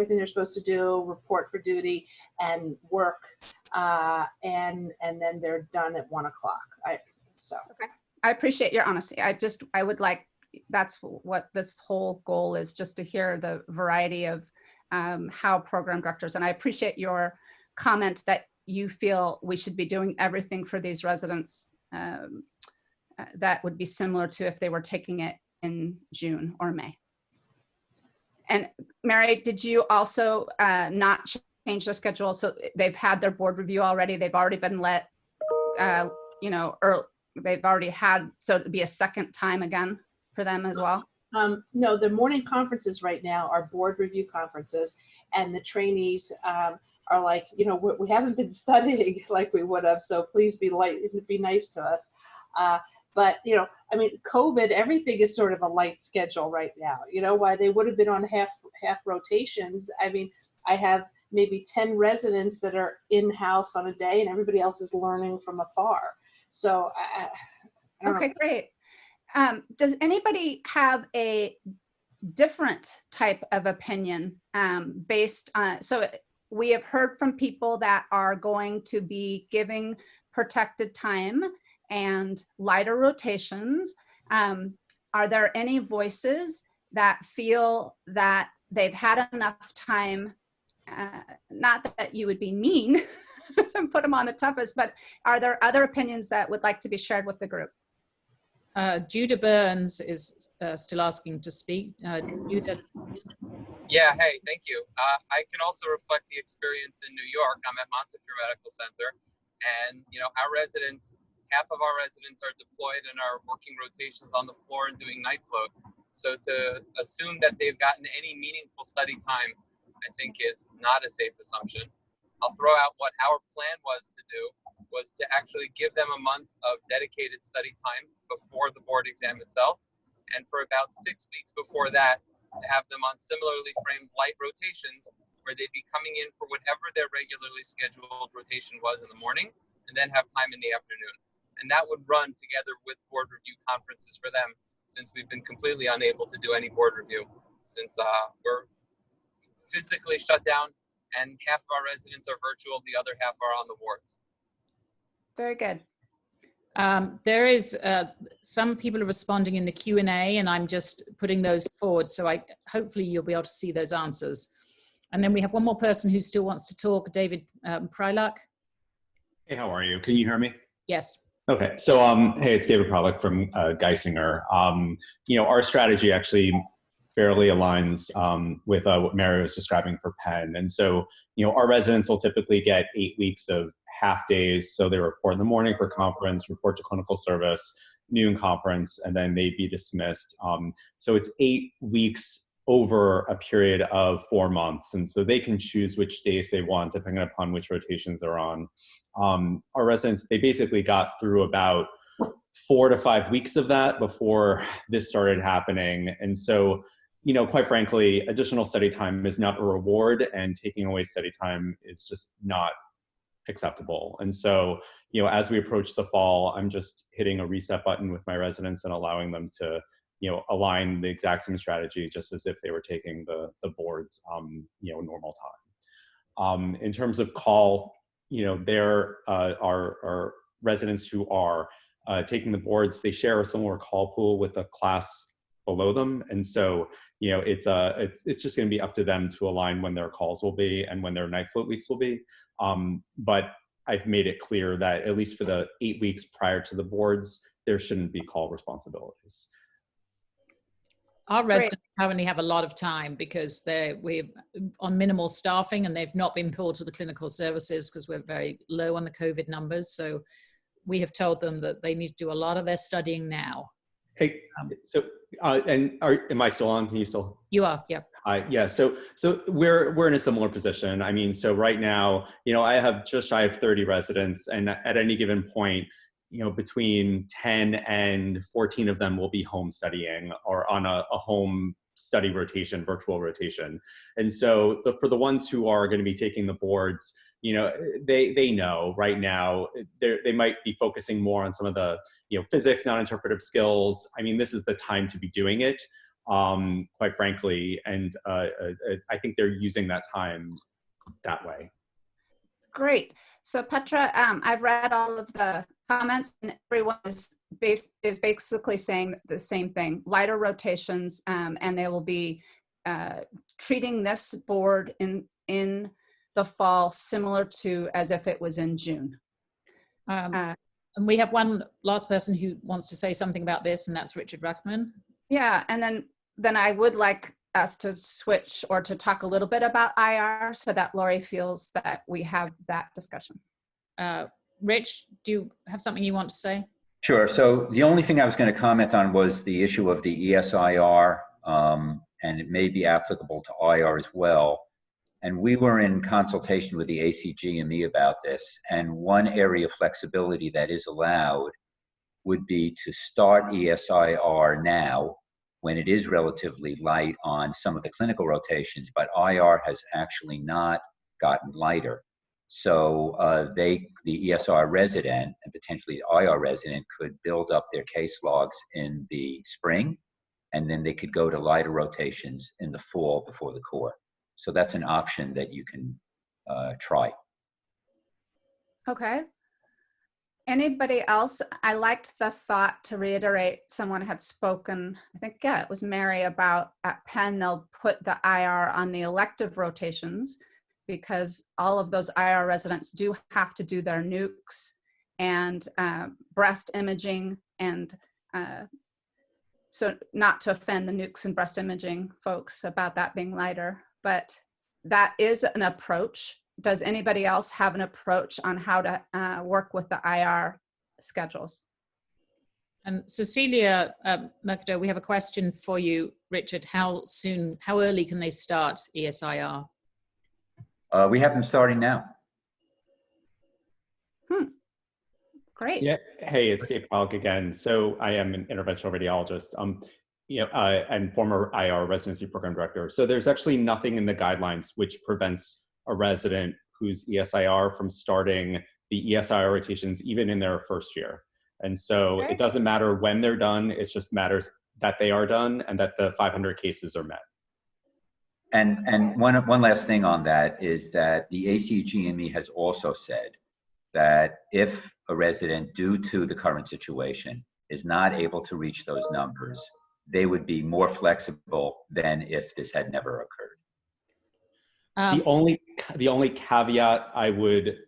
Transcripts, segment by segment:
everything they're supposed to do, report for duty, and work, and then they're done at 1 o'clock. Okay. I appreciate your honesty. I would like, that's what this whole goal is, just to hear the variety of how program directors, and I appreciate your comment that you feel we should be doing everything for these residents that would be similar to if they were taking it in June or May. And Mary, did you also not change their schedule? So they've had their board review already. They've already been let, you know, or they've already had, so it'd be a second time again for them as well? No, the morning conferences right now are board review conferences, and the trainees are like, you know, we haven't been studying like we would have, so please be nice to us. But, you know, I mean, COVID, everything is sort of a light schedule right now. You know, why they would have been on half rotations. I mean, I have maybe 10 residents that are in-house on a day, and everybody else is learning from afar. So, I don't know. Great. Does anybody have a different type of opinion based on, so we have heard from people that are going to be giving protected time and lighter rotations. Are there any voices that feel that they've had enough time, not that you would be mean and put them on the toughest, but are there other opinions that would like to be shared with the group? Judah Burns is still asking to speak. Judah. Yeah, hey, thank you. I can also reflect the experience in New York. I'm at Montefiore Medical Center, and you know, our residents, half of our residents are deployed and are working rotations on the floor and doing night float. So to assume that they've gotten any meaningful study time, I think is not a safe assumption. I'll throw out what our plan was to actually give them a month of dedicated study time before the board exam itself. And for about 6 weeks before that, to have them on similarly framed light rotations where they'd be coming in for whatever their regularly scheduled rotation was in the morning, and then have time in the afternoon. And that would run together with board review conferences for them, since we've been completely unable to do any board review since we're physically shut down and half of our residents are virtual, the other half are on the wards. Very good. There is some people are responding in the Q&A, and I'm just putting those forward. So hopefully you'll be able to see those answers. And then we have one more person who still wants to talk, David Pryluck. Hey, how are you? Can you hear me? Yes. Okay. So, hey, it's David Pryluck from Geisinger. You know, our strategy actually fairly aligns with what Mary was describing for Penn. And so, you know, our residents will typically get 8 weeks of half days. So they report in the morning for conference, report to clinical service, noon conference, and then they'd be dismissed. So it's 8 weeks over a period of 4 months. And so they can choose which days they want, depending upon which rotations they're on. Our residents, they basically got through about 4 to 5 weeks of that before this started happening. And so, you know, quite frankly, additional study time is not a reward, and taking away study time is just not acceptable. And so, you know, as we approach the fall, I'm just hitting a reset button with my residents and allowing them to, you know, align the exact same strategy just as if they were taking the boards, you know, normal time. In terms of call, you know, there are residents who are taking the boards. They share a similar call pool with the class below them, and so, you know, it's just going to be up to them to align when their calls will be and when their night float weeks will be. But I've made it clear that at least for the 8 weeks prior to the boards, there shouldn't be call responsibilities. Our residents currently have a lot of time because we're on minimal staffing, and they've not been pulled to the clinical services because we're very low on the COVID numbers. So we have told them that they need to do a lot of their studying now. Hey, so am I still on? Can you still? You are, yep. Yeah, so we're in a similar position. I mean, so right now, you know, I have just shy of 30 residents, and at any given point, you know, between 10 and 14 of them will be home studying or on a home study rotation, virtual rotation. And so for the ones who are going to be taking the boards, you know, they know right now they might be focusing more on some of the, you know, physics, non-interpretive skills. I mean, this is the time to be doing it. quite frankly. And I think they're using that time that way. Great. So Petra, I've read all of the comments, and everyone is basically saying the same thing: lighter rotations, and they will be treating this board in the fall similar to as if it was in June. And we have one last person who wants to say something about this, and that's Richard Rachman. Yeah, and then I would like us to switch or to talk a little bit about IR so that Lori feels that we have that discussion. Rich, do you have something you want to say? Sure. So the only thing I was going to comment on was the issue of the ESIR, and it may be applicable to IR as well. And we were in consultation with the ACGME about this. And one area of flexibility that is allowed would be to start ESIR now when it is relatively light on some of the clinical rotations, but IR has actually not gotten lighter. So the ESR resident and potentially the IR resident could build up their case logs in the spring, and then they could go to lighter rotations in the fall before the core. So that's an option that you can try. Okay. Anybody else? I liked the thought, to reiterate, someone had spoken, I think, yeah, it was Mary, about at Penn, they'll put the IR on the elective rotations because all of those IR residents do have to do their nukes and breast imaging. And so not to offend the nukes and breast imaging folks about that being lighter, but that is an approach. Does anybody else have an approach on how to work with the IR schedules? And Cecilia Mercado, we have a question for you, Richard. How early can they start ESIR? We have them starting now. Great. Yeah. Hey, it's Dave Pollock again. So I am an interventional radiologist, and former IR residency program director. So there's actually nothing in the guidelines which prevents a resident who's ESIR from starting the ESIR rotations even in their first year. And so it doesn't matter when they're done, it just matters that they are done and that the 500 cases are met. And one last thing on that is that the ACGME has also said that if a resident, due to the current situation, is not able to reach those numbers, they would be more flexible than if this had never occurred. The only caveat I would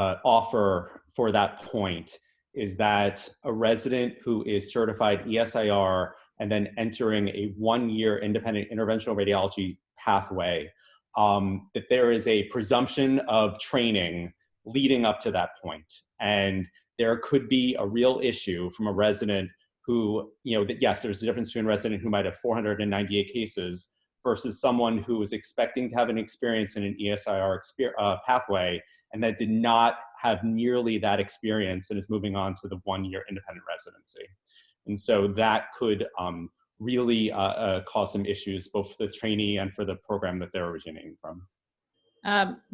offer for that point is that a resident who is certified ESIR and then entering a 1-year independent interventional radiology pathway, that there is a presumption of training leading up to that point. And there could be a real issue from a resident who, yes, there's a difference between a resident who might have 498 cases versus someone who was expecting to have an experience in an ESIR pathway and that did not have nearly that experience and is moving on to the 1-year independent residency. And so that could really cause some issues, both for the trainee and for the program that they're originating from.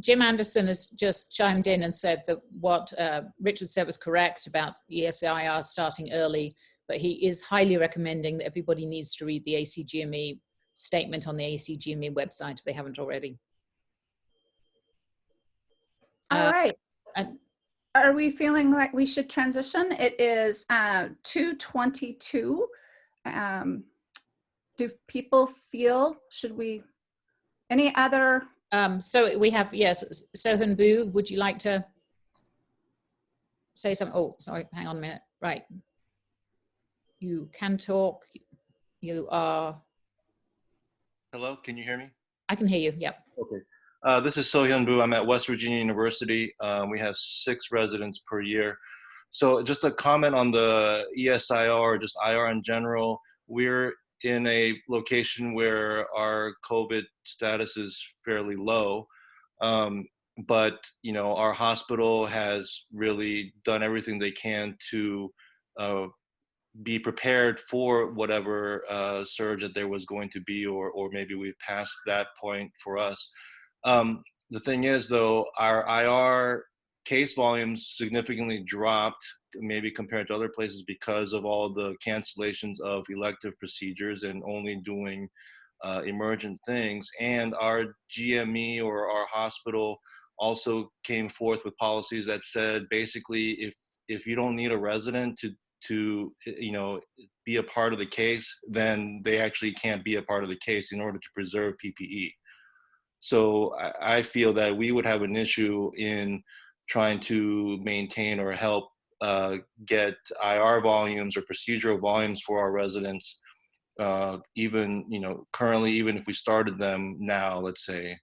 Jim Anderson has just chimed in and said that what Richard said was correct about ESIR starting early, but he is highly recommending that everybody needs to read the ACGME statement on the ACGME website if they haven't already. All right. Are we feeling like we should transition? It is 2:22. Do people feel, should we, any other? So we have, yes, Sohan Bu, would you like to say something? Oh, sorry, hang on a minute. Right. You can talk. You are. Hello, can you hear me? I can hear you, yep. Okay. This is Sohyun Bu. I'm at West Virginia University. We have 6 residents per year. So just a comment on the ESIR, or just IR in general. We're in a location where our COVID status is fairly low. But, our hospital has really done everything they can to be prepared for whatever surge that there was going to be, or maybe we passed that point for us. The thing is, though, our IR case volumes significantly dropped, maybe compared to other places, because of all the cancellations of elective procedures and only doing emergent things. And our GME, or our hospital, also came forth with policies that said basically if you don't need a resident to be a part of the case, then they actually can't be a part of the case in order to preserve PPE. So I feel that we would have an issue in trying to maintain or help get IR volumes or procedural volumes for our residents, even currently, even if we started them now, let's say.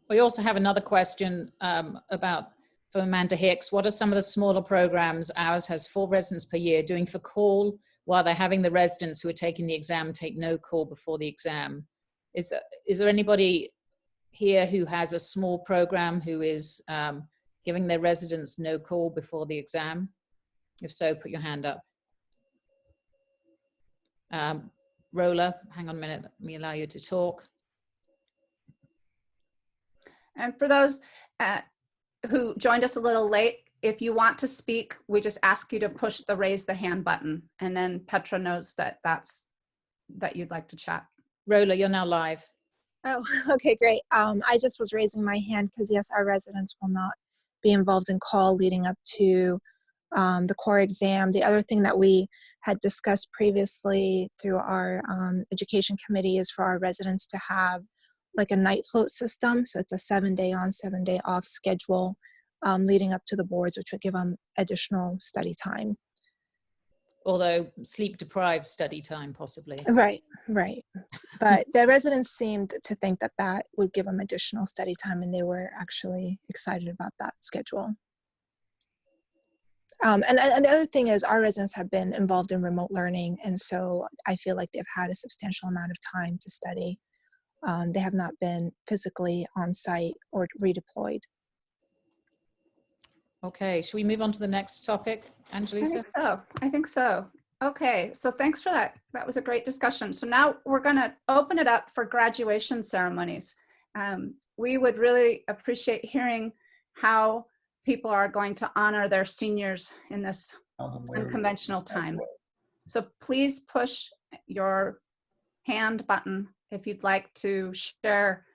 We also have another question from Amanda Hicks. What are some of the smaller programs? Ours has 4 residents per year doing for call, while they're having the residents who are taking the exam take no call before the exam. Is there anybody here who has a small program who is giving their residents no call before the exam? If so, put your hand up. Roller, hang on a minute, let me allow you to talk. And for those who joined us a little late, if you want to speak, we just ask you to push the raise the hand button, and then Petra knows that you'd like to chat. Roller, you're now live. Oh, okay, great. I just was raising my hand because yes, our residents will not be involved in call leading up to the core exam. The other thing that we had discussed previously through our education committee is for our residents to have like a night float system. So it's a 7-day on, 7-day off schedule leading up to the boards, which would give them additional study time. Although sleep deprived study time, possibly. Right. But the residents seemed to think that that would give them additional study time, and they were actually excited about that schedule. And the other thing is our residents have been involved in remote learning, and so I feel like they've had a substantial amount of time to study. They have not been physically on site or redeployed. Okay, should we move on to the next topic, Angelisa? I think so. Okay, so thanks for that. That was a great discussion. So now we're going to open it up for graduation ceremonies. We would really appreciate hearing how people are going to honor their seniors in this unconventional time. So please push your hand button if you'd like to share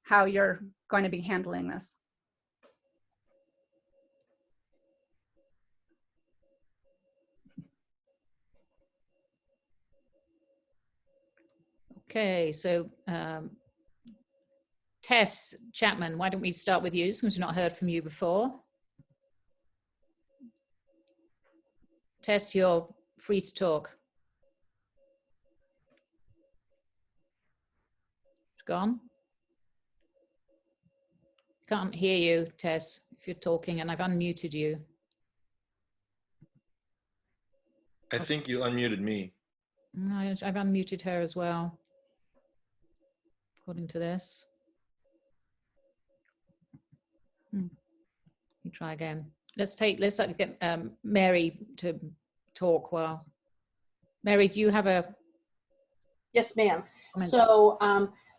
how you're going to be handling this. Okay, so Tess Chapman, why don't we start with you, since we've not heard from you before. Tess, you're free to talk. Gone? Can't hear you, Tess, if you're talking, and I've unmuted you. I think you unmuted me. I've unmuted her as well, according to this. You try again. Let's get Mary to talk. Well, Mary, do you have a? Yes, ma'am. Comment? So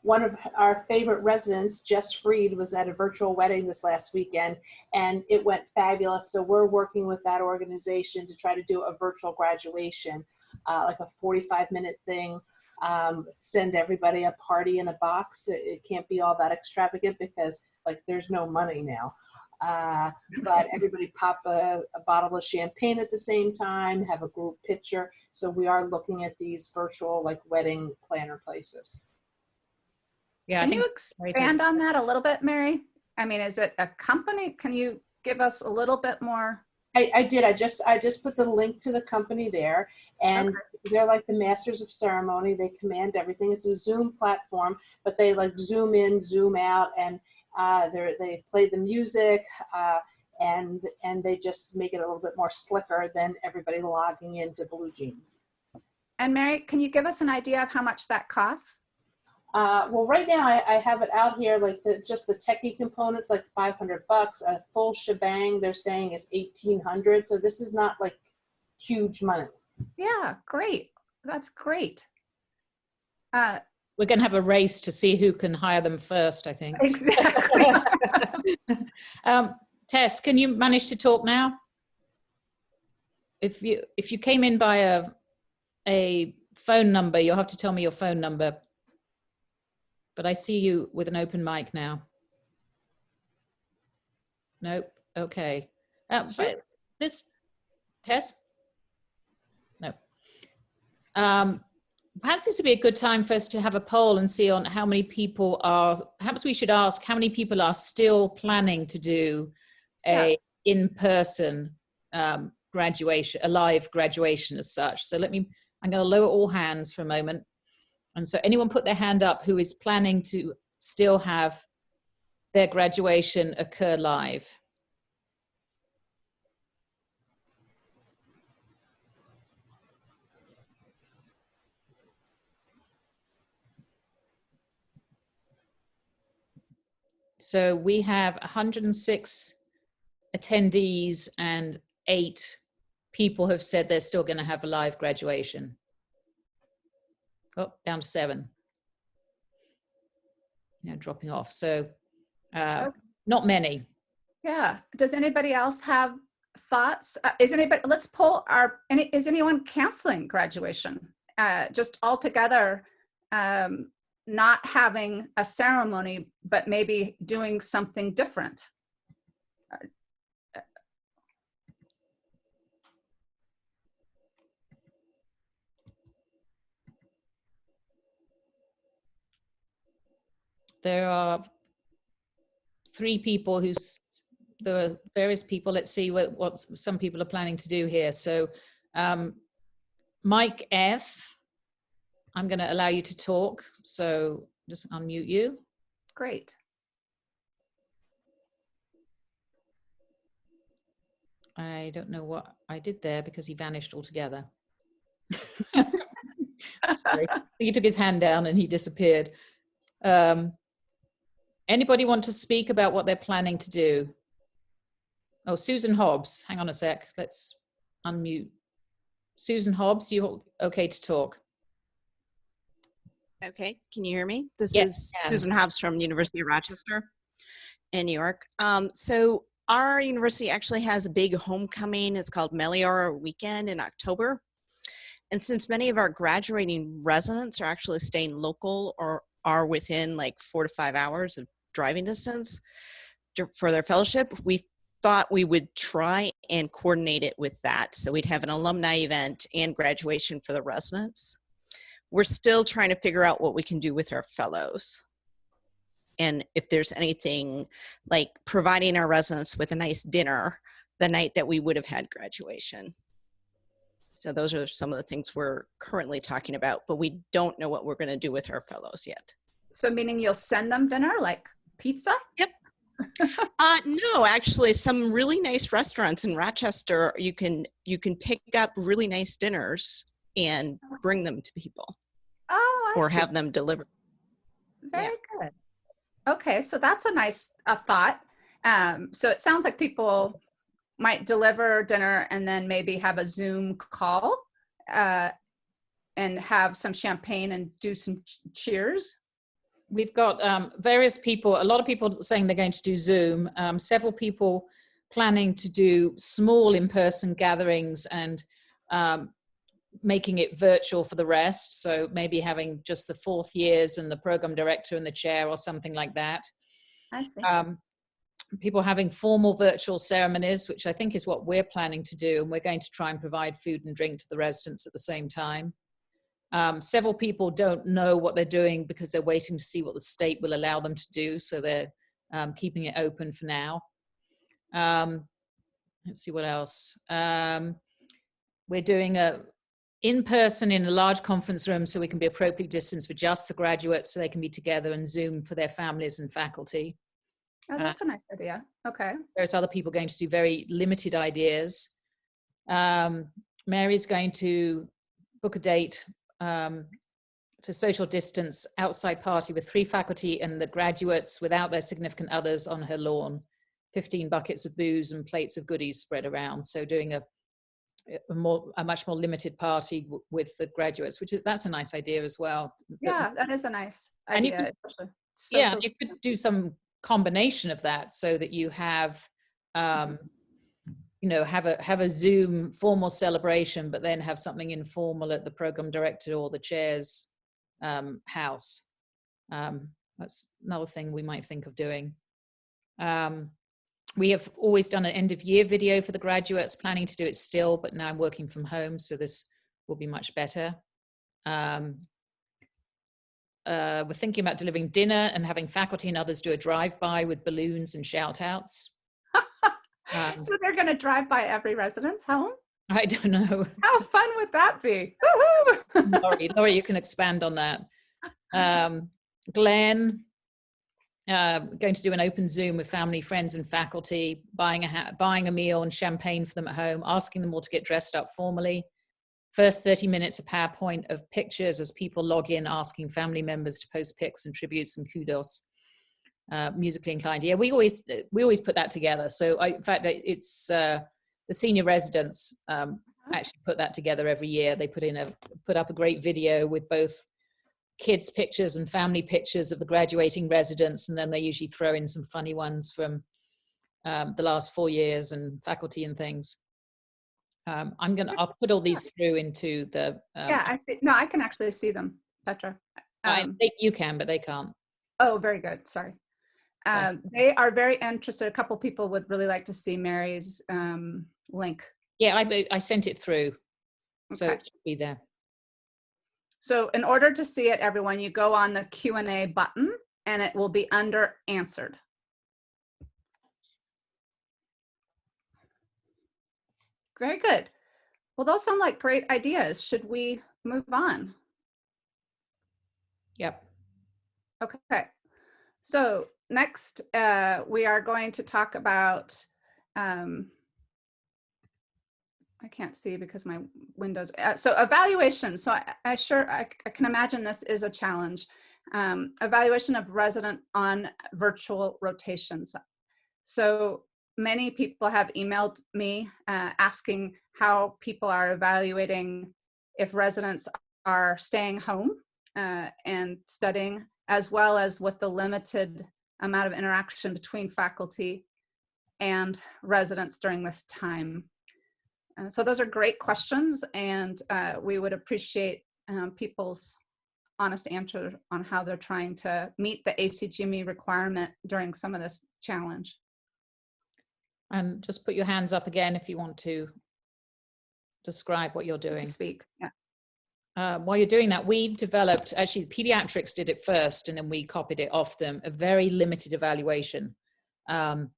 one of our favorite residents, Jess Freed, was at a virtual wedding this last weekend, and it went fabulous. So we're working with that organization to try to do a virtual graduation, like a 45-minute thing. Send everybody a party in a box. It can't be all that extravagant because like there's no money now. But everybody pop a bottle of champagne at the same time, have a group picture. So we are looking at these virtual like wedding planner places. Yeah, Can you expand on that a little bit, Mary? I mean, is it a company? Can you give us a little bit more? I did. I just put the link to the company there, and they're like the masters of ceremony. They command everything. It's a Zoom platform, but they like zoom in, zoom out, and they play the music, and they just make it a little bit more slicker than everybody logging into Blue Jeans. And Mary, can you give us an idea of how much that costs? Well, right now I have it out here, like just the techie components, like $500. A full shebang, they're saying, is $1,800. So this is not like huge money. Yeah, great. That's great. we're going to have a race to see who can hire them first, I think. Exactly. Tess, can you manage to talk now? If you came in by a phone number, you'll have to tell me your phone number. But I see you with an open mic now. Nope. Okay. But this, Tess? No. Perhaps this would be a good time for us to have a poll and see on how many people are, perhaps we should ask how many people are still planning to do a in-person graduation, a live graduation as such. So I'm going to lower all hands for a moment. And so anyone put their hand up who is planning to still have their graduation occur live. So we have 106 attendees and 8 people have said they're still going to have a live graduation. Oh, down to 7. Now dropping off. So not many. Yeah. Does anybody else have thoughts? Let's poll is anyone canceling graduation? Just altogether, not having a ceremony, but maybe doing something different. There are 3 people there are various people. Let's see what some people are planning to do here. So Mike F, I'm going to allow you to talk. So just unmute you. Great. I don't know what I did there because he vanished altogether. Sorry. He took his hand down and he disappeared. Anybody want to speak about what they're planning to do? Oh, Susan Hobbs. Hang on a sec. Let's unmute. Susan Hobbs, you okay to talk? Okay, can you hear me? This Yes, is Susan Hobbs from University of Rochester in New York. So our university actually has a big homecoming. It's called Meliora Weekend in October. And since many of our graduating residents are actually staying local or are within like 4 to 5 hours of driving distance for their fellowship, we thought we would try and coordinate it with that. So we'd have an alumni event and graduation for the residents. We're still trying to figure out what we can do with our fellows. And if there's anything like providing our residents with a nice dinner the night that we would have had graduation. So those are some of the things we're currently talking about, but we don't know what we're going to do with our fellows yet. So meaning you'll send them dinner, like pizza? Yep. No, actually, some really nice restaurants in Rochester, you can pick up really nice dinners and bring them to people. Oh, I or see. have them delivered. Very good. Okay, so that's a nice thought. So it sounds like people might deliver dinner and then maybe have a Zoom call and have some champagne and do some cheers. We've got various people, a lot of people saying they're going to do Zoom, several people planning to do small in-person gatherings and making it virtual for the rest. So maybe having just the 4th years and the program director and the chair or something like that. I see. People having formal virtual ceremonies, which I think is what we're planning to do. And we're going to try and provide food and drink to the residents at the same time. Several people don't know what they're doing because they're waiting to see what the state will allow them to do. So they're keeping it open for now. Let's see what else. We're doing a in-person in a large conference room so we can be appropriately distanced for just the graduates so they can be together, and Zoom for their families and faculty. Oh, that's a nice idea. Okay. There's other people going to do very limited ideas. Mary's going to book a date to social distance outside party with 3 faculty and the graduates without their significant others on her lawn. 15 buckets of booze and plates of goodies spread around. So doing a a much more limited party with the graduates, that's a nice idea as well. Yeah, that is a nice And you idea. could, yeah, you could do some combination of that so that you have, you know, have a Zoom formal celebration, but then have something informal at the program director or the chair's house. That's another thing we might think of doing. We have always done an end of year video for the graduates, planning to do it still, but now I'm working from home, so this will be much better. We're thinking about delivering dinner and having faculty and others do a drive-by with balloons and shout-outs. So they're going to drive by every resident's home? I don't know. How fun would that be? Laurie, you can expand on that. Glenn, going to do an open Zoom with family, friends, and faculty, buying a meal and champagne for them at home, asking them all to get dressed up formally. First 30 minutes of PowerPoint of pictures as people log in, asking family members to post pics and tributes and kudos. Musically inclined. Yeah, we always put that together. So in fact, it's the senior residents actually put that together every year. They put up a great video with both kids' pictures and family pictures of the graduating residents, and then they usually throw in some funny ones from the last 4 years and faculty and things. I'll put all these through into the. Yeah, I see. No, I can actually see them, Petra. You can, but they can't. Oh, very good. Sorry. They are very interested. A couple people would really like to see Mary's link. Yeah, I sent it through, so Okay. it should be there. So in order to see it, everyone, you go on the Q&A button and it will be under answered. Very good. Well, those sound like great ideas. Should we move on? Yep. Okay. So next, we are going to talk about, I can't see because my windows, so evaluation. So I can imagine this is a challenge. Evaluation of resident on virtual rotations. So many people have emailed me asking how people are evaluating if residents are staying home and studying, as well as with the limited amount of interaction between faculty and residents during this time. So those are great questions, and we would appreciate people's honest answer on how they're trying to meet the ACGME requirement during some of this challenge. And just put your hands up again if you want to describe what you're doing. To speak, yeah. While you're doing that, we've developed, actually pediatrics did it first and then we copied it off them, a very limited evaluation. And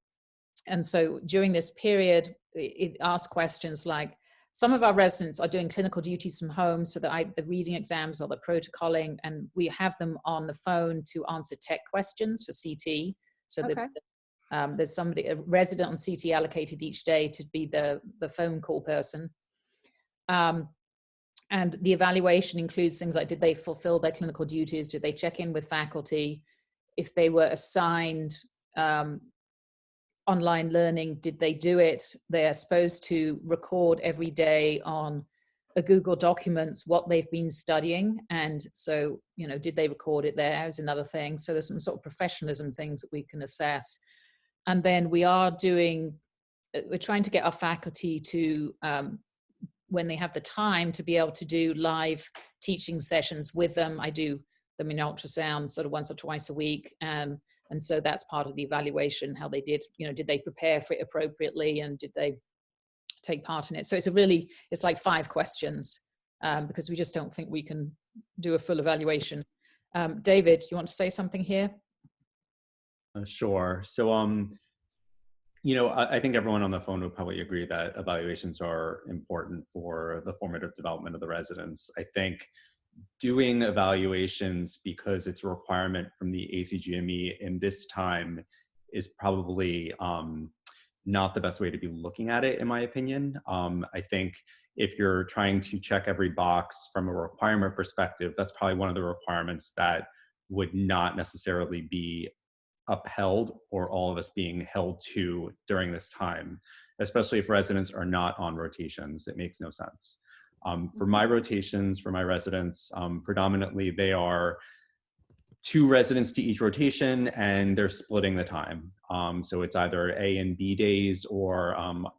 so during this period, it asks questions like, some of our residents are doing clinical duties from home, so that the reading exams or the protocoling, and we have them on the phone to answer tech questions for CT. So okay. there's a resident on CT allocated each day to be the phone call person. And the evaluation includes things like, did they fulfill their clinical duties? Did they check in with faculty? If they were assigned online learning, did they do it? They are supposed to record every day on a Google Documents what they've been studying. And so, you know, did they record it there is another thing. So there's some sort of professionalism things that we can assess. And then we're trying to get our faculty to, when they have the time, to be able to do live teaching sessions with them. I do them in ultrasound sort of once or twice a week. And so that's part of the evaluation, how they did, you know, did they prepare for it appropriately and did they take part in it? So it's like 5 questions because we just don't think we can do a full evaluation. David, you want to say something here? Sure. So, you know, I think everyone on the phone would probably agree that evaluations are important for the formative development of the residents. I think doing evaluations because it's a requirement from the ACGME in this time is probably not the best way to be looking at it, in my opinion. I think if you're trying to check every box from a requirement perspective, that's probably one of the requirements that would not necessarily be upheld or all of us being held to during this time. especially if residents are not on rotations. It makes no sense. For my rotations, for my residents, predominantly they are 2 residents to each rotation, and they're splitting the time. So it's either A and B days, or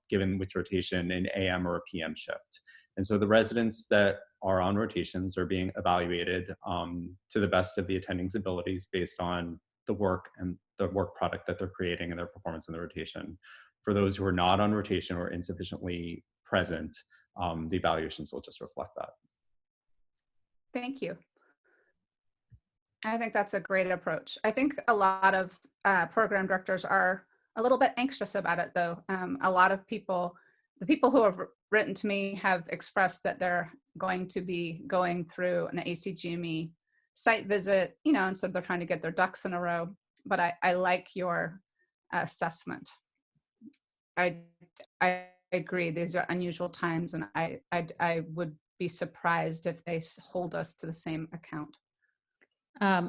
given which rotation, an AM or a PM shift. And so the residents that are on rotations are being evaluated to the best of the attending's abilities based on the work and the work product that they're creating and their performance in the rotation. For those who are not on rotation or insufficiently present, the evaluations will just reflect that. Thank you. I think that's a great approach. I think a lot of program directors are a little bit anxious about it, though. A lot of people, the people who have written to me, have expressed that they're going to be going through an ACGME site visit, you know, and so they're trying to get their ducks in a row. But I like your assessment. I agree. These are unusual times, and I would be surprised if they hold us to the same account.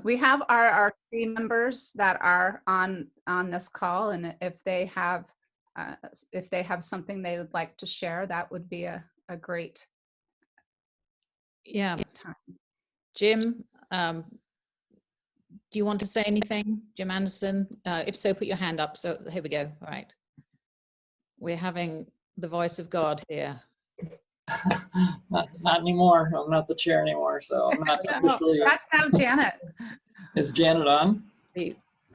We have our RC members that are on this call, and if they have something they would like to share, that would be a great time. Jim, do you want to say anything? Jim Anderson? If so, put your hand up. So here we go. All right. We're having the voice of God here. Not anymore. I'm not the chair anymore, so I'm not officially. That's now Janet. Is Janet on?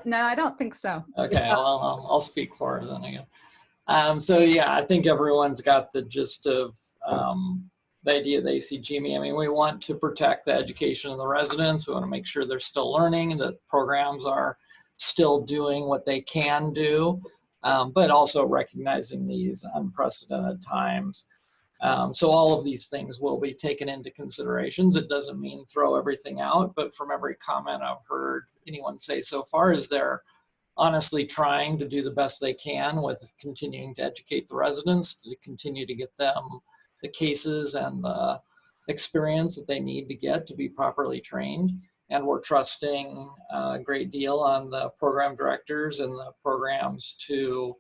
No, I don't think so. Okay, well, I'll speak for her then again. So yeah, I think everyone's got the gist of the idea of the ACGME. I mean, we want to protect the education of the residents. We want to make sure they're still learning and that programs are still doing what they can do, but also recognizing these unprecedented times. So all of these things will be taken into considerations. It doesn't mean throw everything out, but from every comment I've heard anyone say so far is they're honestly trying to do the best they can with continuing to educate the residents, to continue to get them the cases and the experience that they need to get to be properly trained. And we're trusting a great deal on the program directors and the programs to,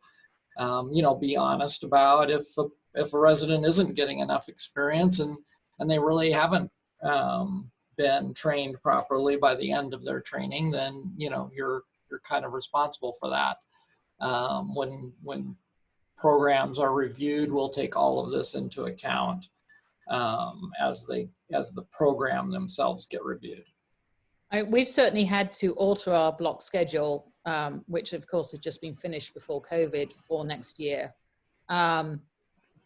you know, be honest about if a resident isn't getting enough experience and they really haven't been trained properly by the end of their training, then, you know, you're kind of responsible for that. When programs are reviewed, we'll take all of this into account as the program themselves get reviewed. We've certainly had to alter our block schedule, which of course had just been finished before COVID, for next year.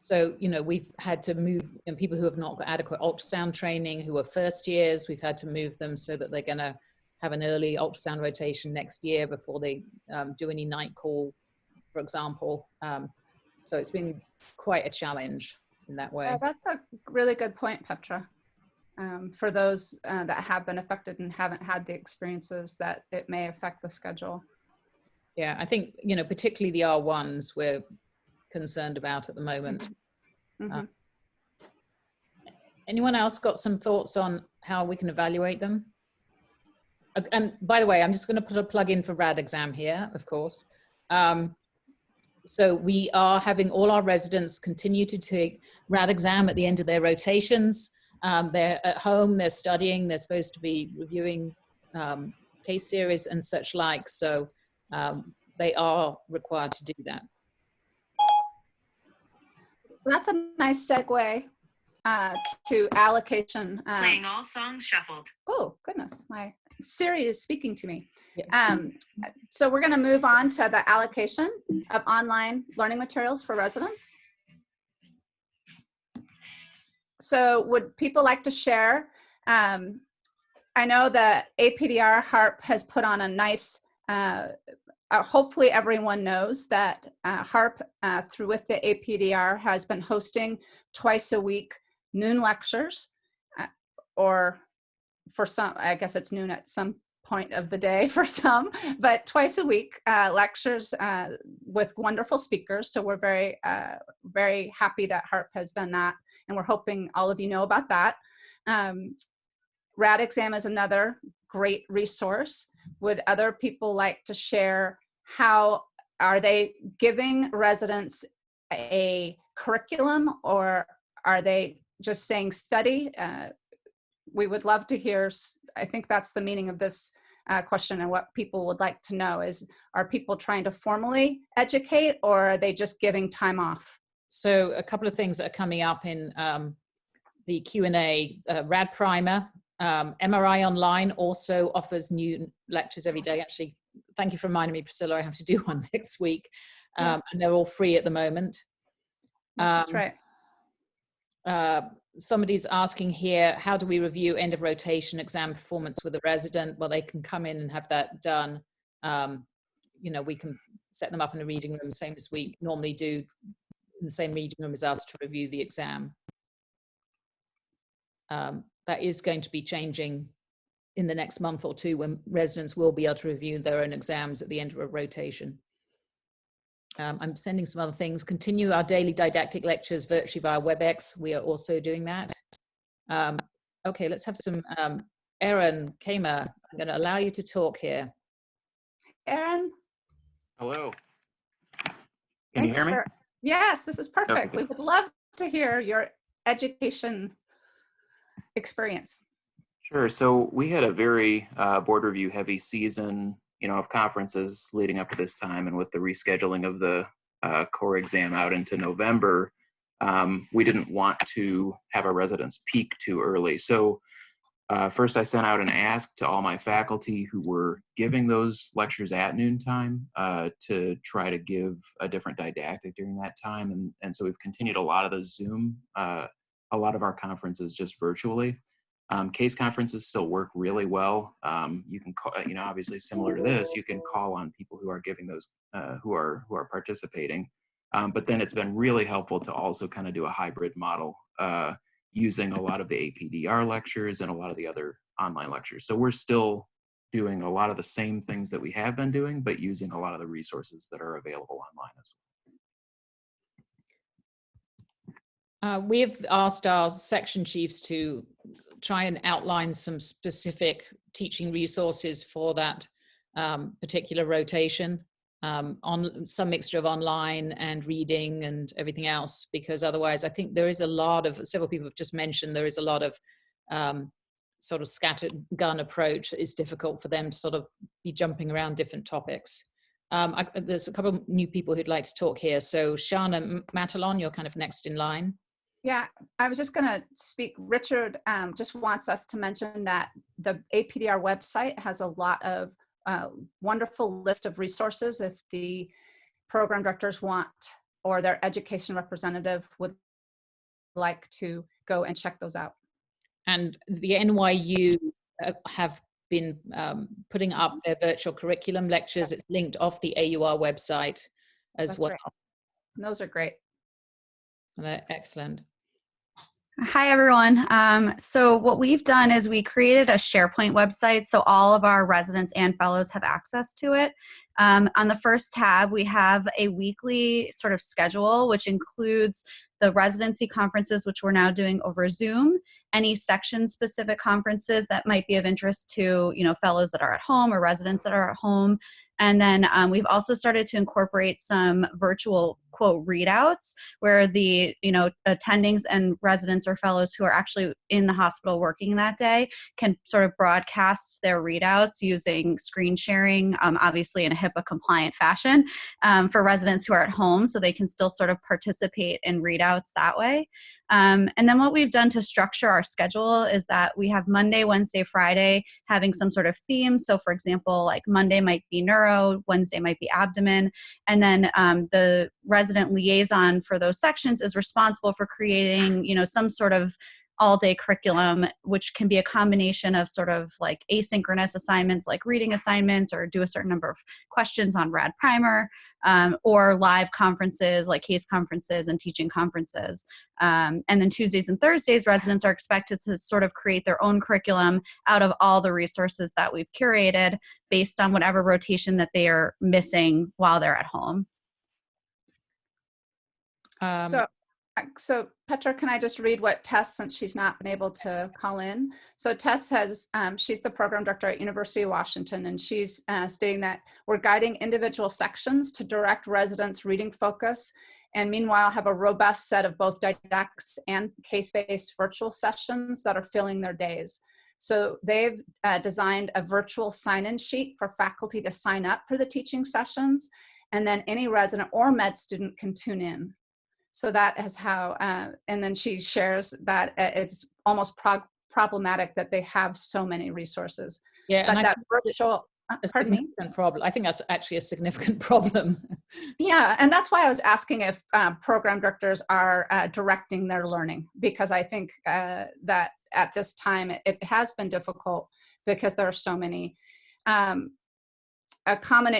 So, you know, we've had to move, and people who have not got adequate ultrasound training, who are first years, we've had to move them so that they're going to have an early ultrasound rotation next year before they do any night call, for example. So it's been quite a challenge in that way. That's a really good point, Petra. For those that have been affected and haven't had the experiences, that it may affect the schedule. Yeah, I think, you know, particularly the R1s we're concerned about at the moment. Mm-hmm. Anyone else got some thoughts on how we can evaluate them? And by the way, I'm just going to put a plug in for Rad Exam here, of course. So we are having all our residents continue to take Rad Exam at the end of their rotations. They're at home, they're studying, they're supposed to be reviewing case series and such like. So they are required to do that. That's a nice segue to allocation. Playing all songs shuffled. Oh, goodness. My Siri is speaking to me. Yeah. So we're going to move on to the allocation of online learning materials for residents. So would people like to share? I know the APDR HARP has put on a nice, hopefully everyone knows that HARP through with the APDR has been hosting twice a week noon lectures, or for some, I guess it's noon at some point of the day for some, but twice a week lectures with wonderful speakers. So we're very, very happy that HARP has done that. And we're hoping all of you know about that. Rad Exam is another great resource. Would other people like to share how are they giving residents a curriculum, or are they just saying study? We would love to hear, I think that's the meaning of this question, and what people would like to know is, are people trying to formally educate, or are they just giving time off? So a couple of things that are coming up in the Q&A, Rad Primer, MRI Online also offers new lectures every day. Actually, thank you for reminding me, Priscilla, I have to do one next week. And they're all free at the moment. That's right. Somebody's asking here, how do we review end of rotation exam performance with a resident? Well, they can come in and have that done. You know, we can set them up in a reading room, same as we normally do, in the same reading room as us, to review the exam. That is going to be changing in the next month or two, when residents will be able to review their own exams at the end of a rotation. I'm sending some other things. Continue our daily didactic lectures virtually via WebEx. We are also doing that. Okay, let's have some, Aaron Kamer, I'm going to allow you to talk here. Aaron? Hello. Can you hear me? Yes, this is perfect. Okay. We would love to hear your education experience. Sure. So we had a very board review heavy season, you know, of conferences leading up to this time, and with the rescheduling of the core exam out into November, we didn't want to have our residents peak too early. So first I sent out an ask to all my faculty who were giving those lectures at noontime to try to give a different didactic during that time. And so we've continued a lot of the Zoom, a lot of our conferences just virtually. Case conferences still work really well. You can call, you know, obviously similar to this, you can call on people who are giving those, who are participating. But then it's been really helpful to also kind of do a hybrid model using a lot of the APDR lectures and a lot of the other online lectures. So we're still doing a lot of the same things that we have been doing, but using a lot of the resources that are available online as well. We've asked our section chiefs to try and outline some specific teaching resources for that particular rotation, on some mixture of online and reading and everything else, because otherwise I think there is a lot of, several people have just mentioned, there is a lot of sort of scattered gun approach. It's difficult for them to sort of be jumping around different topics. There's a couple of new people who'd like to talk here. So Shana Matalon, you're kind of next in line. Yeah, I was just going to speak. Richard just wants us to mention that the APDR website has a lot of wonderful list of resources if the program directors want, or their education representative would like to go and check those out. And the NYU have been putting up their virtual curriculum lectures. It's linked off the AUR website as well. Right. Those are great. They're excellent. Hi, everyone. So what we've done is we created a Sharepoint website, so all of our residents and fellows have access to it. On the first tab, we have a weekly sort of schedule, which includes the residency conferences, which we're now doing over Zoom, any section-specific conferences that might be of interest to, you know, fellows that are at home or residents that are at home. And then we've also started to incorporate some virtual, quote, readouts, where the, you know, attendings and residents or fellows who are actually in the hospital working that day can sort of broadcast their readouts using screen sharing, obviously in a HIPAA compliant fashion, for residents who are at home, so they can still sort of participate in readouts that way. And then what we've done to structure our schedule is that we have Monday, Wednesday, Friday having some sort of theme. So for example, like Monday might be neuro, Wednesday might be abdomen, and then the resident liaison for those sections is responsible for creating, you know, some sort of all-day curriculum, which can be a combination of sort of like asynchronous assignments like reading assignments, or do a certain number of questions on Rad Primer, or live conferences like case conferences and teaching conferences. And then Tuesdays and Thursdays, residents are expected to sort of create their own curriculum out of all the resources that we've curated based on whatever rotation that they are missing while they're at home. So Petra, can I just read what Tess, since she's not been able to call in? So Tess has, she's the program director at University of Washington, and she's stating that we're guiding individual sections to direct residents' reading focus And meanwhile, have a robust set of both didactics and case-based virtual sessions that are filling their days. So they've designed a virtual sign-in sheet for faculty to sign up for the teaching sessions, and then any resident or med student can tune in. So that is how, and then she shares that it's almost problematic that they have so many resources. Yeah, but and that virtual, pardon me? Problem. I think that's actually a significant problem. Yeah, and that's why I was asking if program directors are directing their learning, because I think that at this time it has been difficult because there are so many.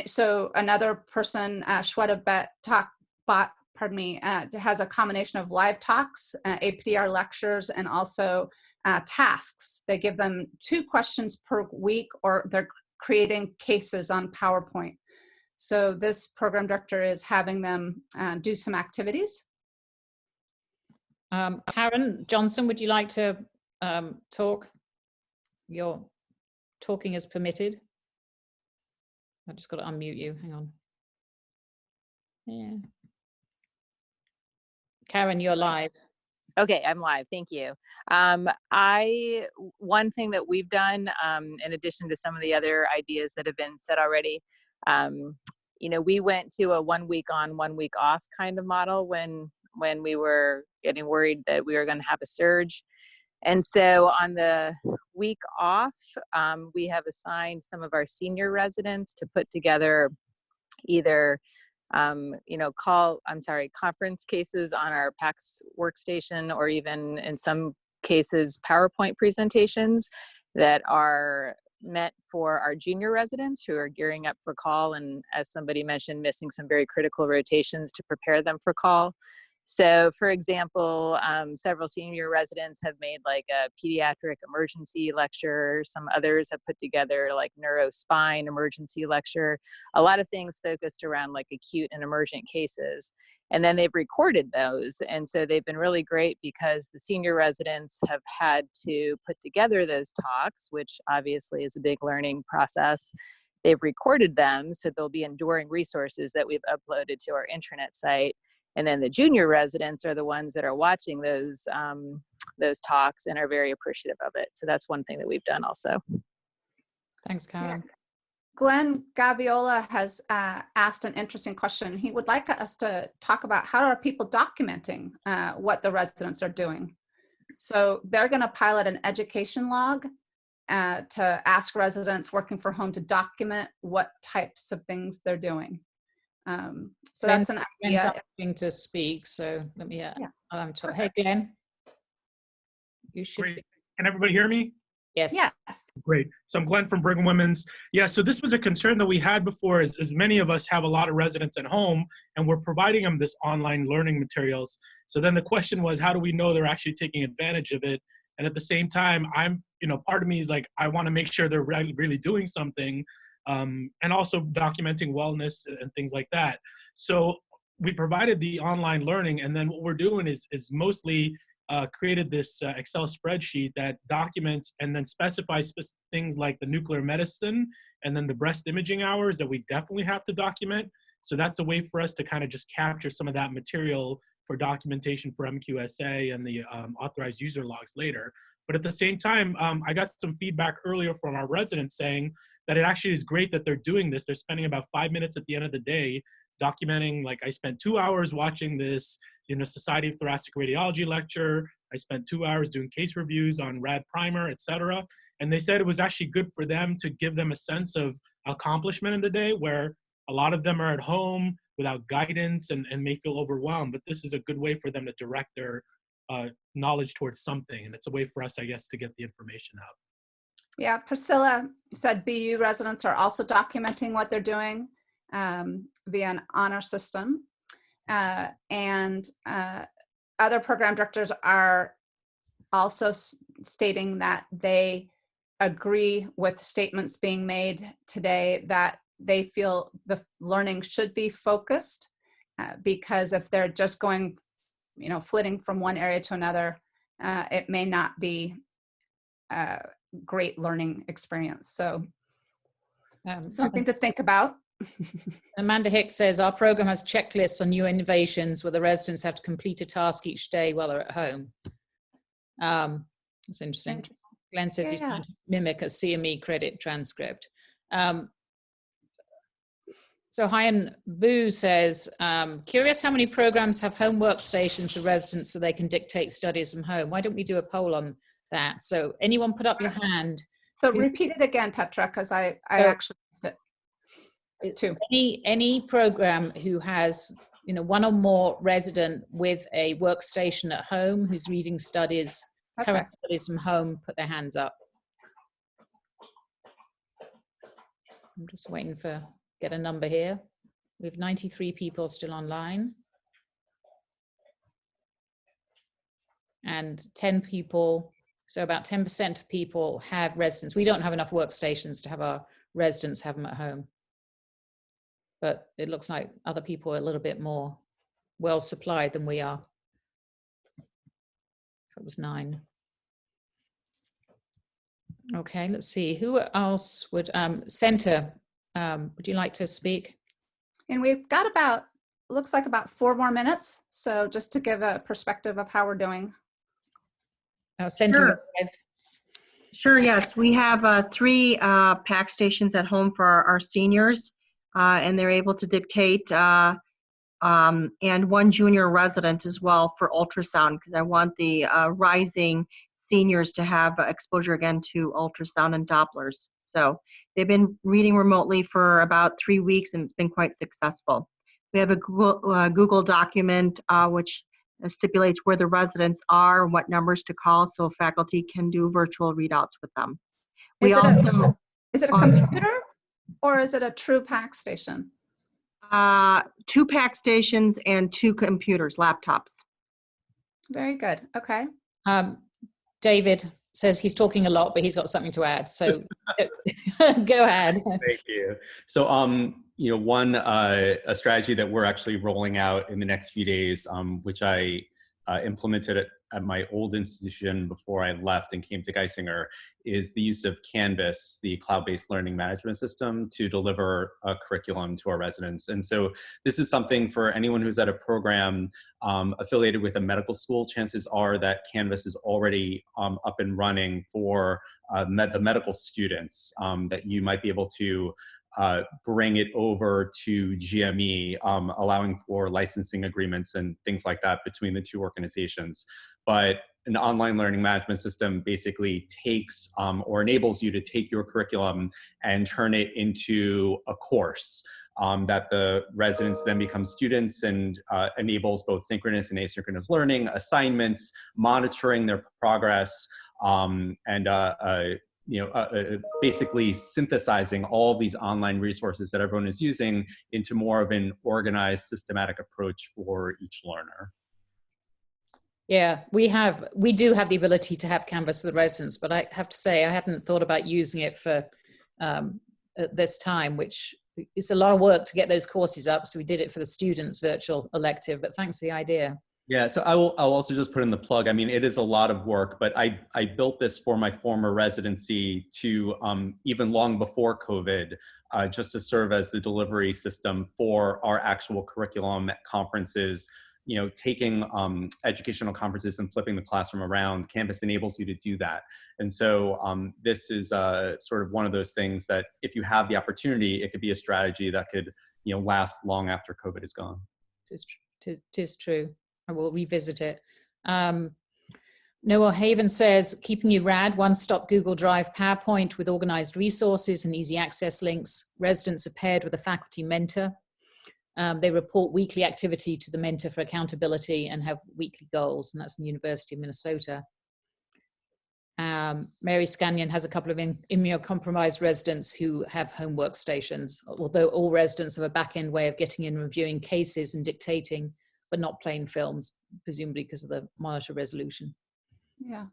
So another person, Shweta pardon me, has a combination of live talks, APDR lectures, and also tasks. They give them 2 questions per week, or they're creating cases on PowerPoint. So this program director is having them do some activities. Karen Johnson, would you like to talk? Your talking is permitted. I just got to unmute you. Hang on. Yeah. Karen, you're live. Okay, I'm live. Thank you. One thing that we've done, in addition to some of the other ideas that have been said already, we went to a 1 week on, 1 week off kind of model when we were getting worried that we were going to have a surge. And so on the week off, we have assigned some of our senior residents to put together either conference cases on our PACS workstation, or even in some cases, PowerPoint presentations that are meant for our junior residents who are gearing up for call. And as somebody mentioned, missing some very critical rotations to prepare them for call. So for example, several senior residents have made like a pediatric emergency lecture. Some others have put together like neurospine emergency lecture, a lot of things focused around like acute and emergent cases. And then they've recorded those. And so they've been really great because the senior residents have had to put together those talks, which obviously is a big learning process. They've recorded them, so they'll be enduring resources that we've uploaded to our intranet site. And then the junior residents are the ones that are watching those talks and are very appreciative of it. So that's one thing that we've done also. Thanks, Karen. Yeah. Glenn Gaviola has asked an interesting question. He would like us to talk about how are people documenting what the residents are doing. So they're going to pilot an education log to ask residents working from home to document what types of things they're doing. So Glenn, that's an idea. Glenn's asking to speak, so let me. Hey, Glenn. You should. Great. Can everybody hear me? Yes. Yes. Great. So I'm Glenn from Brigham Women's. Yeah, so this was a concern that we had before, as many of us have a lot of residents at home, and we're providing them this online learning materials. So then the question was, how do we know they're actually taking advantage of it? And at the same time, part of me is like, I want to make sure they're really doing something, and also documenting wellness and things like that. So we provided the online learning, and then what we're doing is mostly created this Excel spreadsheet that documents and then specifies things like the nuclear medicine and then the breast imaging hours that we definitely have to document. So that's a way for us to kind of just capture some of that material for documentation for MQSA and the authorized user logs later. But at the same time, I got some feedback earlier from our residents saying that it actually is great that they're doing this. They're spending about 5 minutes at the end of the day documenting, like, I spent 2 hours watching this, Society of Thoracic Radiology lecture. I spent 2 hours doing case reviews on Rad Primer, etc. And they said it was actually good for them to give them a sense of accomplishment in the day, where a lot of them are at home without guidance and may feel overwhelmed. But this is a good way for them to direct their knowledge towards something. And it's a way for us, I guess, to get the information out. Yeah, Priscilla said BU residents are also documenting what they're doing via an honor system. And other program directors are also stating that they agree with statements being made today that they feel the learning should be focused, because if they're just going, flitting from one area to another, it may not be a great learning experience. So something to think about. Amanda Hicks says, our program has checklists on new innovations where the residents have to complete a task each day while they're at home. That's interesting. Glenn says he's trying to mimic a CME credit transcript. So Hyan Boo says, curious how many programs have home workstations for residents so they can dictate studies from home. Why don't we do a poll on that? So anyone put up your hand. So repeat it again, Petra, because I actually missed it. Too. Any program who has, you know, one or more resident with a workstation at home who's reading studies, current studies from home, put their hands up. I'm just waiting for, get a number here. We have 93 people still online. And 10 people, so about 10% of people have residents. We don't have enough workstations to have our residents have them at home. But it looks like other people are a little bit more well supplied than we are. That was 9. Okay, let's see. Who else would, Center, would you like to speak? And we've got about, looks like about 4 more minutes. So just to give a perspective of how we're doing. Center. Sure, yes. We have 3 PAC stations at home for our seniors. And they're able to dictate, and 1 junior resident as well for ultrasound, because I want the rising seniors to have exposure again to ultrasound and Dopplers. So they've been reading remotely for about 3 weeks, and it's been quite successful. We have a Google document which stipulates where the residents are, what numbers to call, so faculty can do virtual readouts with them. Is it a computer? Or is it a true PAC station? 2 PAC stations and 2 computers, laptops. Very good. Okay. David says he's talking a lot, but he's got something to add. So go ahead. Thank you. So, you know, a strategy that we're actually rolling out in the next few days, which I implemented at my old institution before I left and came to Geisinger, is the use of Canvas, the cloud-based learning management system, to deliver a curriculum to our residents. And so this is something for anyone who's at a program affiliated with a medical school. Chances are that Canvas is already up and running for the medical students, that you might be able to bring it over to GME, allowing for licensing agreements and things like that between the 2 organizations. But an online learning management system basically takes or enables you to take your curriculum and turn it into a course that the residents then become students, and enables both synchronous and asynchronous learning, assignments, monitoring their progress, and basically synthesizing all these online resources that everyone is using into more of an organized, systematic approach for each learner. Yeah, we do have the ability to have Canvas for the residents, but I have to say I hadn't thought about using it for at this time, which is a lot of work to get those courses up. So we did it for the students' virtual elective, but thanks for the idea. Yeah, so I'll also just put in the plug. I mean, it is a lot of work, but I built this for my former residency to even long before COVID, just to serve as the delivery system for our actual curriculum at conferences. You know, taking educational conferences and flipping the classroom around. Canvas enables you to do that. And so this is sort of one of those things that if you have the opportunity, it could be a strategy that could, you know, last long after COVID is gone. Tis true. I will revisit it. Noah Haven says, keeping you rad, one-stop Google Drive PowerPoint with organized resources and easy access links. Residents are paired with a faculty mentor. They report weekly activity to the mentor for accountability and have weekly goals, and that's in the University of Minnesota. Mary Scannion has a couple of immunocompromised residents who have home workstations, although all residents have a back-end way of getting in and reviewing cases and dictating, but not playing films, presumably because of the monitor resolution. Yeah.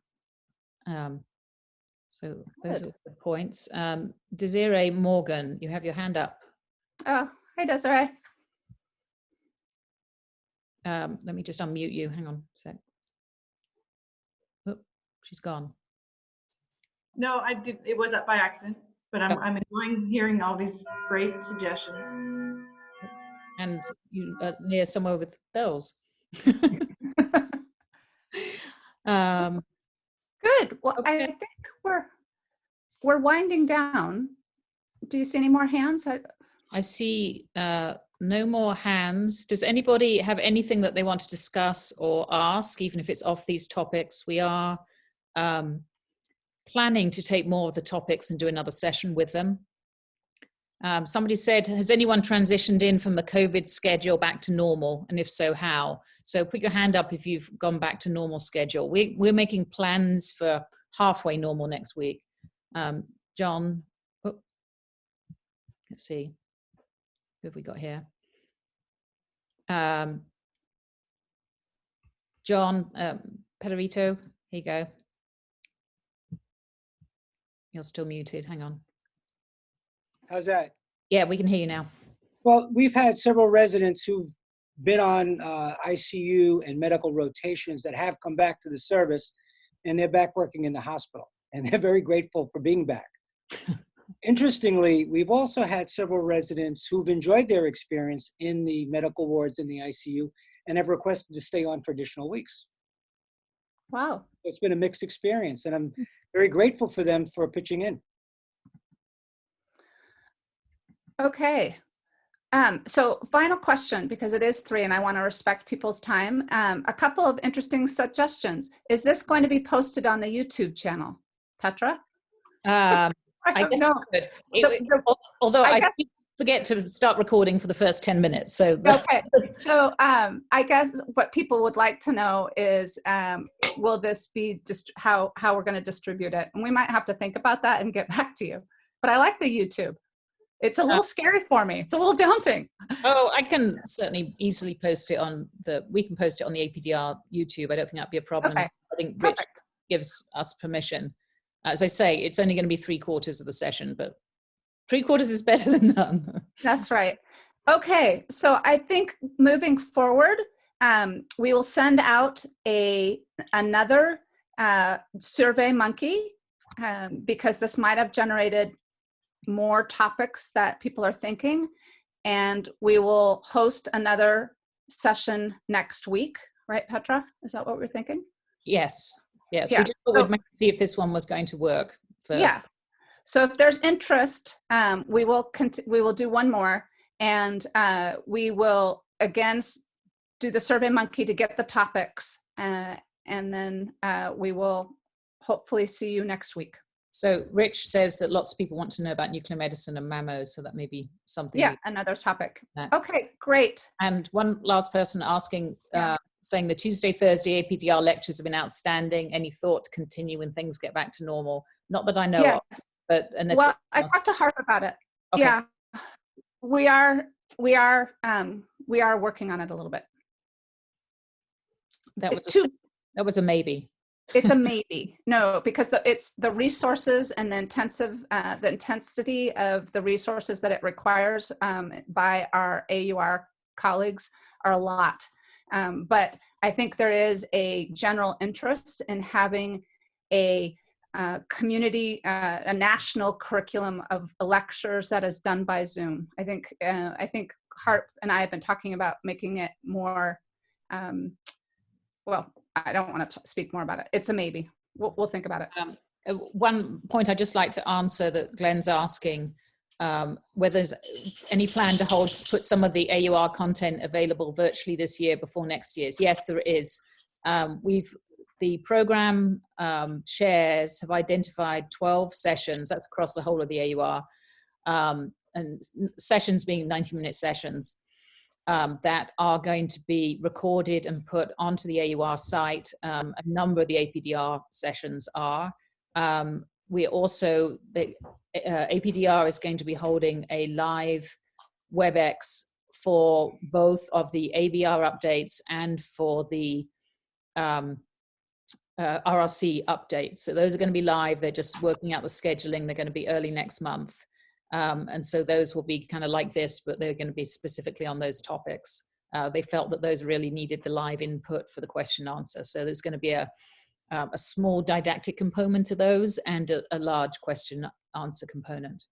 So those are the points. Desiree Morgan, you have your hand up. Oh, hi Desiree. Let me just unmute you. Hang on a sec. Oh, she's gone. No, I did. It was up by accident. but I'm enjoying hearing all these great suggestions. And you are near somewhere with bells. Good. Well, Okay. I think we're winding down. Do you see any more hands? I see no more hands. Does anybody have anything that they want to discuss or ask, even if it's off these topics? We are planning to take more of the topics and do another session with them. Somebody said, has anyone transitioned in from the COVID schedule back to normal? And if so, how? So put your hand up if you've gone back to normal schedule. We're making plans for halfway normal next week. John, oh, let's see, who have we got here? John Pederito, here you go. You're still muted, hang on. How's that? Yeah, we can hear you now. Well, we've had several residents who've been on ICU and medical rotations that have come back to the service, and they're back working in the hospital, and they're very grateful for being back. Interestingly, we've also had several residents who've enjoyed their experience in the medical wards in the ICU and have requested to stay on for additional weeks. Wow. It's been a mixed experience, and I'm very grateful for them for pitching in. Okay. So final question, because it is 3 and I want to respect people's time. A couple of interesting suggestions. Is this going to be posted on the YouTube channel, Petra? I guess no. Although I guess, forget to start recording for the first 10 minutes. So okay. So I guess what people would like to know is, will this be just how we're going to distribute it? And we might have to think about that and get back to you. But I like the YouTube. It's a little scary for me. It's a little daunting. Oh, I can certainly easily post it on we can post it on the APDR YouTube. I don't think that'd be a problem. Okay. I think Rich gives us permission. As I say, it's only going to be 3/4 of the session, but 3/4 is better than none. That's right. Okay, so I think moving forward, we will send out another Survey Monkey because this might have generated more topics that people are thinking, and we will host another session next week, right, Petra? Is that what we're thinking? Yes. Yes. Yeah. We just thought we'd see if this one was going to work first. Yeah. So if there's interest, we will do one more, and we will again do the Survey Monkey to get the topics, and then we will hopefully see you next week. So Rich says that lots of people want to know about nuclear medicine and mammos, so that may be something. Yeah, another topic. Okay, great. And one last person asking, saying the Tuesday, Thursday APDR lectures have been outstanding. Any thought to continue when things get back to normal? Not that I know of, but unless well, I talked to Harp about it. Okay. Yeah, we are working on it a little bit. That was a maybe. It's a maybe. No, because it's the resources and the intensity of the resources that it requires by our AUR colleagues are a lot. But I think there is a general interest in having a community, a national curriculum of lectures that is done by Zoom. I think Harp and I have been talking about making it more, well, I don't want to speak more about it. It's a maybe. We'll think about it. One point I'd just like to answer that Glenn's asking, whether there's any plan to put some of the AUR content available virtually this year before next year's. Yes, there is. The program chairs have identified 12 sessions, that's across the whole of the AUR, and sessions being 90-minute sessions, that are going to be recorded and put onto the AUR site. A number of the APDR sessions are. We're also, APDR is going to be holding a live WebEx for both of the ABR updates and for the RRC updates. So those are going to be live. They're just working out the scheduling. They're going to be early next month. And so those will be kind of like this, but they're going to be specifically on those topics. They felt that those really needed the live input for the question and answer. So there's going to be a a small didactic component to those and a large question answer component.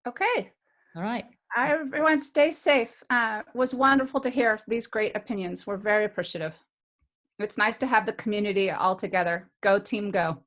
Okay. All right. Everyone stay safe. It was wonderful to hear these great opinions. We're very appreciative. It's nice to have the community all together. Go team, go.